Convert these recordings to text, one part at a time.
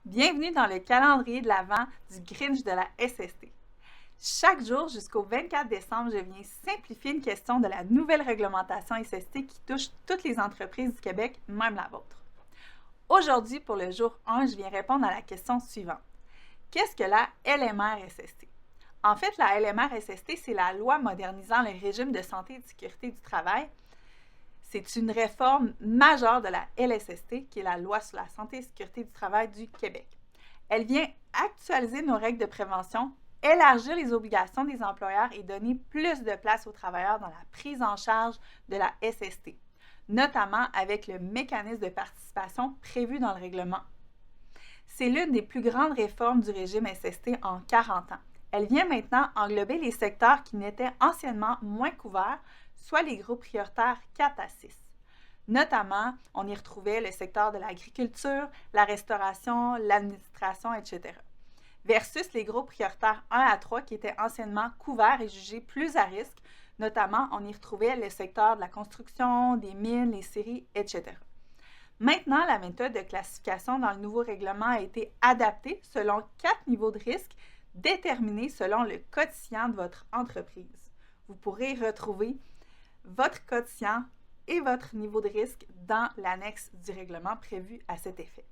Bienvenue dans le calendrier de l'Avent du Grinch de la SST. Chaque jour jusqu'au 24 décembre, je viens simplifier une question de la nouvelle réglementation SST qui touche toutes les entreprises du Québec, même la vôtre. Aujourd'hui, pour le jour 1, je viens répondre à la question suivante. Qu'est-ce que la LMR-SST? En fait, la LMR-SST, c'est la loi modernisant le régime de santé et de sécurité du travail. C'est une réforme majeure de la LSST, qui est la Loi sur la santé et sécurité du travail du Québec. Elle vient actualiser nos règles de prévention, élargir les obligations des employeurs et donner plus de place aux travailleurs dans la prise en charge de la SST, notamment avec le mécanisme de participation prévu dans le règlement. C'est l'une des plus grandes réformes du régime SST en 40 ans. Elle vient maintenant englober les secteurs qui n'étaient anciennement moins couverts, soit les groupes prioritaires 4 à 6. Notamment, on y retrouvait le secteur de l'agriculture, la restauration, l'administration, etc. Versus les groupes prioritaires 1 à 3 qui étaient anciennement couverts et jugés plus à risque. Notamment, on y retrouvait le secteur de la construction, des mines, les scieries, etc. Maintenant, la méthode de classification dans le nouveau règlement a été adaptée selon 4 niveaux de risque déterminés selon le quotient de votre entreprise. Vous pourrez retrouver votre quotient et votre niveau de risque dans l'annexe du règlement prévu à cet effet.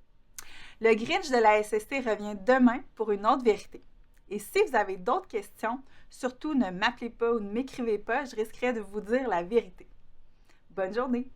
Le Grinch de la SST revient demain pour une autre vérité. Et si vous avez d'autres questions, surtout ne m'appelez pas ou ne m'écrivez pas, je risquerais de vous dire la vérité. Bonne journée!